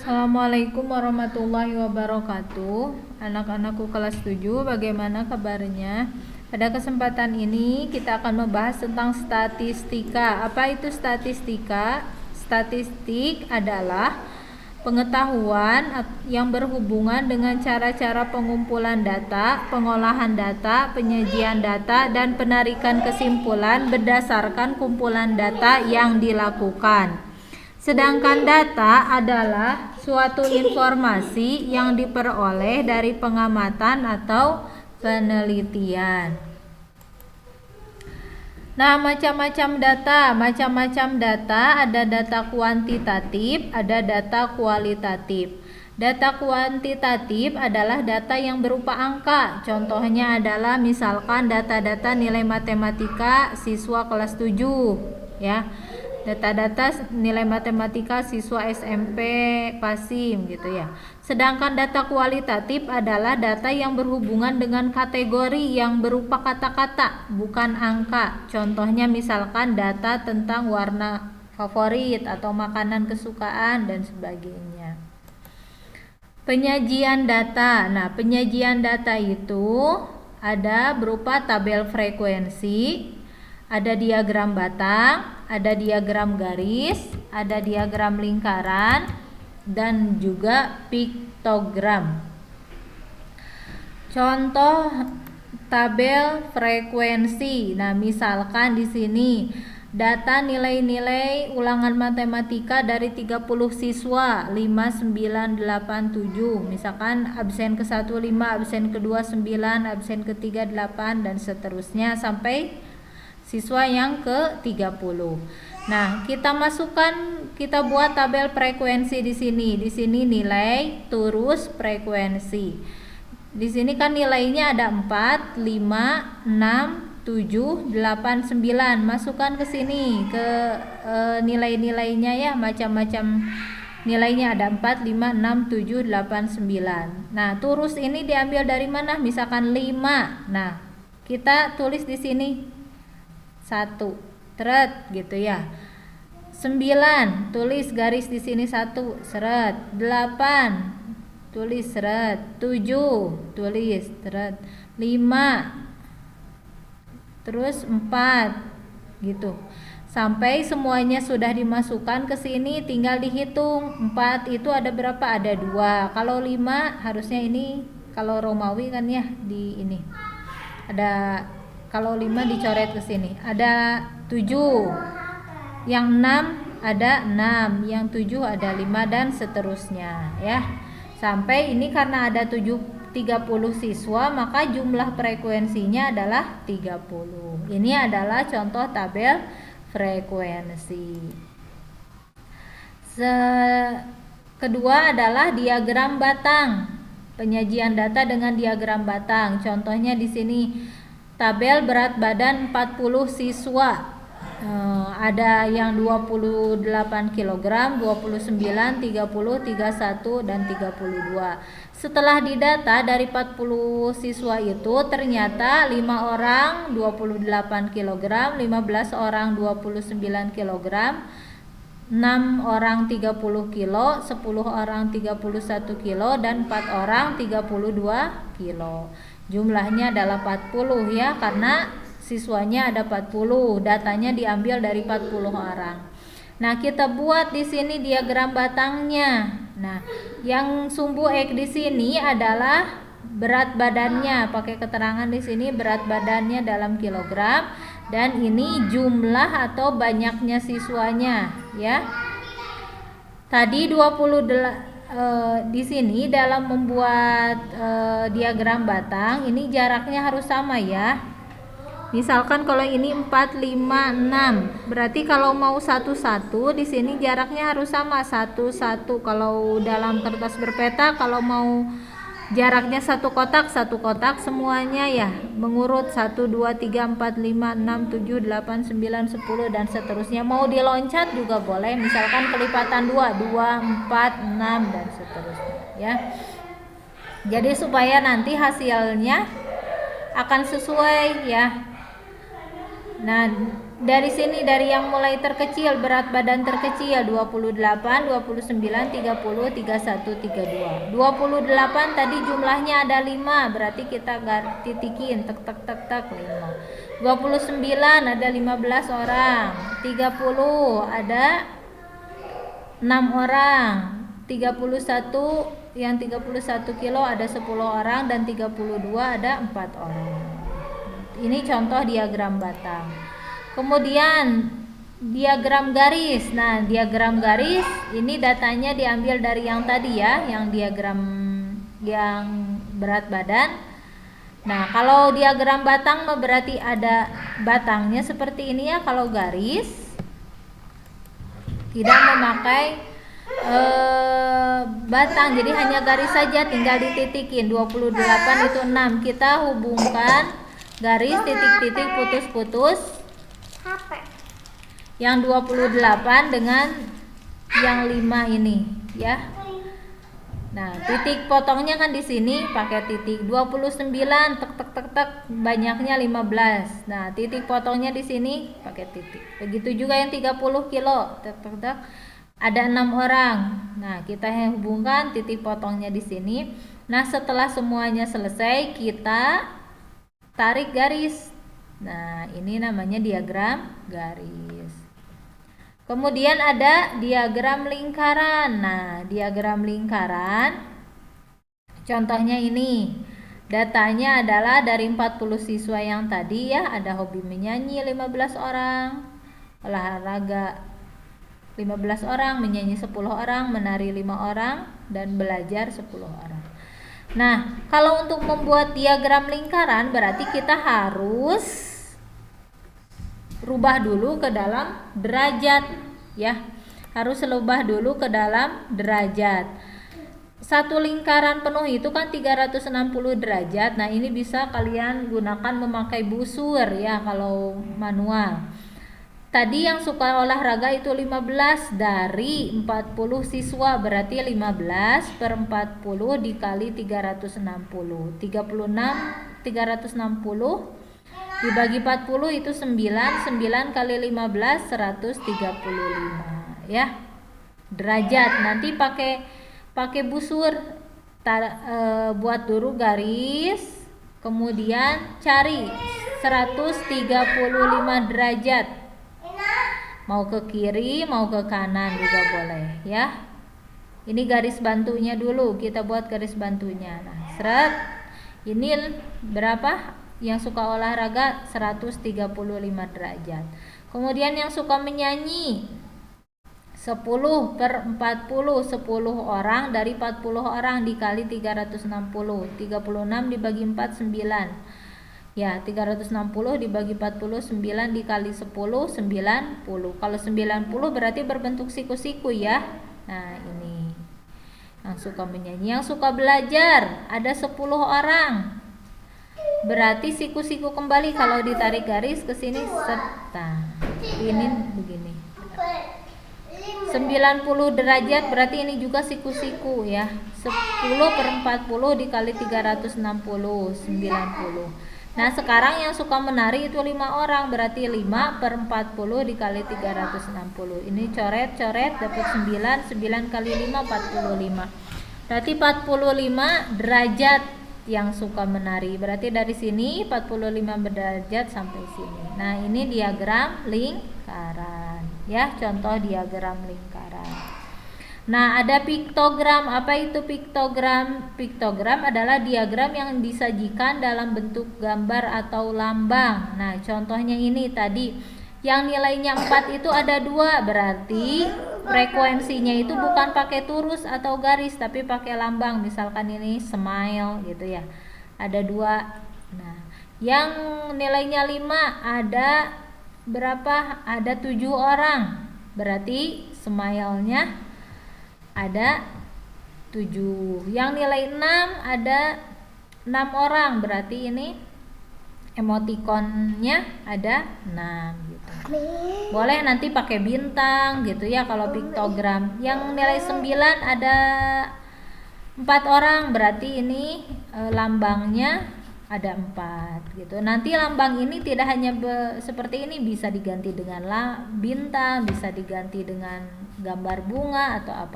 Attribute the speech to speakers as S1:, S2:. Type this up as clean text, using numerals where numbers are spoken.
S1: Assalamualaikum warahmatullahi wabarakatuh. Anak-anakku kelas 7, bagaimana kabarnya? Pada kesempatan ini kita akan membahas tentang statistika. Apa itu statistika? Statistik adalah pengetahuan yang berhubungan dengan cara-cara pengumpulan data, pengolahan data, penyajian data, dan penarikan kesimpulan berdasarkan kumpulan data yang dilakukan. Sedangkan data adalah suatu informasi yang diperoleh dari pengamatan atau penelitian. Nah, macam-macam data, ada data kuantitatif, ada data kualitatif. Data kuantitatif adalah data yang berupa angka. Contohnya adalah misalkan data-data nilai matematika siswa kelas 7, ya. Data-data nilai matematika siswa SMP Pasim gitu ya. Sedangkan data kualitatif adalah data yang berhubungan dengan kategori yang berupa kata-kata, bukan angka. Contohnya misalkan data tentang warna favorit atau makanan kesukaan dan sebagainya. Penyajian data. Nah, penyajian data itu ada berupa tabel frekuensi, ada diagram batang, ada diagram garis, ada diagram lingkaran, dan juga piktogram. Contoh tabel frekuensi. Nah, misalkan di sini data nilai-nilai ulangan matematika dari 30 siswa 5, 9, 8, 7. Misalkan absen ke-1 5, absen ke-2 9, absen ke-3 8 dan seterusnya sampai siswa yang ke-30. Nah, kita buat tabel frekuensi di sini. Di sini nilai terus frekuensi. Di sini kan nilainya ada 4, 5, 6, 7, 8, 9. Masukkan ke sini ke nilai-nilainya ya, macam-macam nilainya ada 4, 5, 6, 7, 8, 9. Nah, terus ini diambil dari mana? Misalkan 5. Nah, kita tulis di sini 1 seret gitu ya. 9 tulis garis di sini 1 seret. 8 tulis seret. 7 tulis seret. 5 terus 4 gitu. Sampai semuanya sudah dimasukkan ke sini, tinggal dihitung. 4 itu ada berapa? Ada 2. Kalau 5 harusnya ini, kalau Romawi kan ya di ini. Ada, kalau 5 dicoret ke sini. Ada 7. Yang 6 ada 6, yang 7 ada 5 dan seterusnya ya. Sampai ini karena ada 30 siswa, maka jumlah frekuensinya adalah 30. Ini adalah contoh tabel frekuensi. Kedua adalah diagram batang. Penyajian data dengan diagram batang. Contohnya di sini tabel berat badan 40 siswa. Ada yang 28 kg, 29, 30, 31 dan 32. Setelah didata dari 40 siswa itu ternyata 5 orang 28 kg, 15 orang 29 kg, 6 orang 30 kilo, 10 orang 31 kilo, dan 4 orang 32 kilo. Jumlahnya adalah 40 ya, karena siswanya ada 40, datanya diambil dari 40 orang. Nah, kita buat di sini diagram batangnya. Nah, yang sumbu X di sini adalah berat badannya, pakai keterangan di sini berat badannya dalam kilogram, dan ini jumlah atau banyaknya siswanya ya. Tadi 20 di sini dalam membuat diagram batang ini jaraknya harus sama ya. Misalkan kalau ini 4, 5, 6, berarti kalau mau 1, 1 di sini jaraknya harus sama 1, 1. Kalau dalam kertas berpeta, kalau mau jaraknya satu kotak semuanya ya, mengurut 1, 2, 3, 4, 5, 6, 7, 8, 9, 10 dan seterusnya. Mau diloncat juga boleh, misalkan kelipatan 2, 4, 6 dan seterusnya ya. Jadi supaya nanti hasilnya akan sesuai ya. Nah, Dari sini, dari yang mulai terkecil, berat badan terkecil 28, 29, 30, 31, 32. 28 tadi jumlahnya ada 5, berarti kita titikin tek tek tek tek 5. 29 ada 15 orang. 30 ada 6 orang. 31, yang 31 kilo ada 10 orang, dan 32 ada 4 orang. Ini contoh diagram batang. Kemudian diagram garis. Nah, diagram garis ini datanya diambil dari yang tadi ya, yang diagram yang berat badan. Nah, kalau diagram batang berarti ada batangnya seperti ini ya. Kalau garis tidak memakai batang, jadi hanya garis saja, tinggal dititikin. 28 itu 6. Kita hubungkan garis titik-titik putus-putus yang 28 dengan yang 5 ini ya. Nah, titik potongnya kan di sini pakai titik. 29 tek tek tek tek, banyaknya 15. Nah, titik potongnya di sini pakai titik. Begitu juga yang 30 kilo tek tek tek, ada 6 orang. Nah, kita hubungkan titik potongnya di sini. Nah, setelah semuanya selesai, kita tarik garis. Nah, ini namanya diagram garis. Kemudian ada diagram lingkaran. Nah, diagram lingkaran contohnya ini. Datanya adalah dari 40 siswa yang tadi ya, ada hobi menyanyi 15 orang, olahraga 15 orang, menyanyi 10 orang, menari 5 orang, dan belajar 10 orang. Nah, kalau untuk membuat diagram lingkaran berarti kita harus rubah dulu ke dalam derajat ya. Harus rubah dulu ke dalam derajat. Satu lingkaran penuh itu kan 360 derajat. Nah, ini bisa kalian gunakan memakai busur ya kalau manual. Tadi yang suka olahraga itu 15 dari 40 siswa, berarti 15 per 40 dikali 360. 360 dibagi 40 itu 9. 9 kali 15 135 ya. Derajat. Nanti pakai busur. Buat dulu garis, kemudian cari 135 derajat. Mau ke kiri, mau ke kanan juga boleh ya. Ini garis bantunya dulu, kita buat garis bantunya. Nah, seret. Ini berapa? Yang suka olahraga 135 derajat. Kemudian yang suka menyanyi 10 per 40, 10 orang dari 40 orang dikali 360. 36 dibagi 4 9. Ya, 360 dibagi 40, 9 dikali 10, 90. Kalau 90 berarti berbentuk siku-siku ya. Nah, ini yang suka menyanyi. Yang suka belajar ada 10 orang, berarti siku-siku kembali. Kalau ditarik garis ke sini serta ini begini 90 derajat, berarti ini juga siku-siku ya. 10 per 40 dikali 360, 90. Nah, sekarang yang suka menari itu 5 orang, berarti 5 per 40 dikali 360. Ini coret-coret dapat 9. 9 kali 5 45. Berarti 45 derajat yang suka menari. Berarti dari sini 45 derajat sampai sini. Nah, ini diagram lingkaran ya, contoh diagram lingkaran. Nah, ada piktogram. Apa itu piktogram? Piktogram adalah diagram yang disajikan dalam bentuk gambar atau lambang. Nah, contohnya ini tadi yang nilainya 4 itu ada 2, berarti frekuensinya itu bukan pakai turus atau garis tapi pakai lambang. Misalkan ini smile gitu ya, ada 2. Nah, yang nilainya 5 ada berapa? Ada 7 orang, berarti smile-nya ada 7. Yang nilai 6 ada 6 orang, berarti ini emotikonnya ada 6 gitu. Boleh nanti pakai bintang gitu ya kalau piktogram. Yang nilai 9 ada 4 orang, berarti ini lambangnya ada 4 gitu. Nanti lambang ini tidak hanya seperti ini, bisa diganti dengan bintang, bisa diganti dengan gambar bunga atau apa.